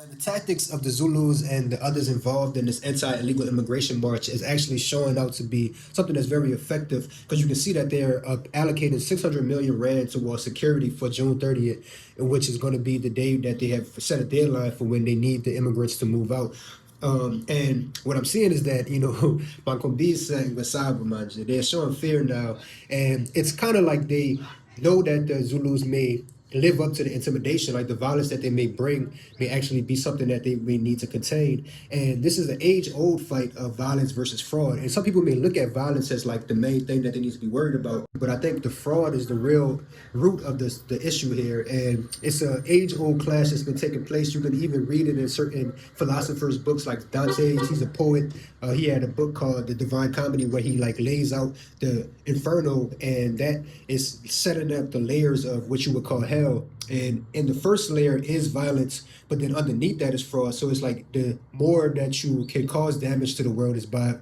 The tactics of the Zulus and the others involved in this anti-illegal immigration march is actually showing out to be something that's very effective, because you can see that they're allocating 600 million rand towards security for June 30th, which is going to be the day that they have set a deadline for when they need the immigrants to move out. And what I'm seeing is that, they're showing fear now. And it's kind of like they know that the Zulus may live up to the intimidation, like the violence that they may bring may actually be something that they may need to contain. And this is an age-old fight of violence versus fraud. And some people may look at violence as like the main thing that they need to be worried about. But I think the fraud is the real root of the issue here. And it's an age-old clash that's been taking place. You can even read it in certain philosophers' books like Dante's. He's a poet. He had a book called The Divine Comedy where he like lays out the inferno, and that is setting up the layers of what you would call hell. And in the first layer is violence, but then underneath that is fraud. So it's like the more that you can cause damage to the world is by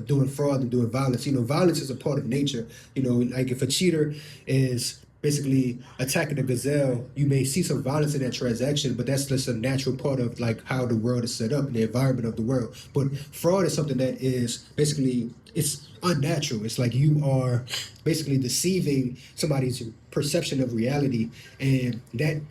doing fraud and doing violence. Violence is a part of nature. Like if a cheater is basically attacking a gazelle, you may see some violence in that transaction, but that's just a natural part of like how the world is set up and the environment of the world. But fraud is something that is basically, it's unnatural. It's like you are basically deceiving somebody's perception of reality, and that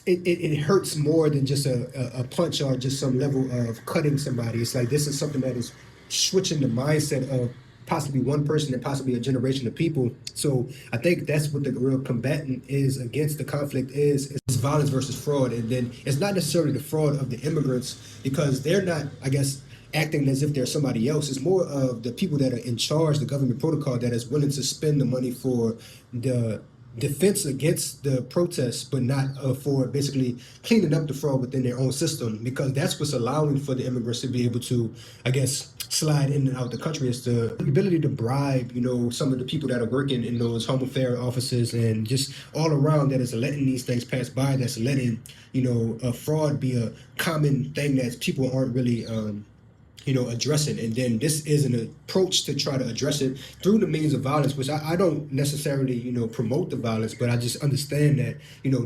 it hurts more than just a punch or just some level of cutting somebody. It's like this is something that is switching the mindset of possibly one person and possibly a generation of people. So I think that's what the real combatant is against the conflict is violence versus fraud. And then it's not necessarily the fraud of the immigrants, because they're not, I guess, acting as if they're somebody else. It's more of the people that are in charge, the government protocol that is willing to spend the money for the defense against the protests, but not for basically cleaning up the fraud within their own system, because that's what's allowing for the immigrants to be able to, I guess, slide in and out the country. Is the ability to bribe, some of the people that are working in those home affairs offices and just all around that is letting these things pass by, that's letting, a fraud be a common thing that people aren't really addressing. And then this is an approach to try to address it through the means of violence, which I don't necessarily, promote the violence, but I just understand that,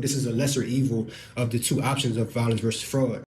this is a lesser evil of the two options of violence versus fraud.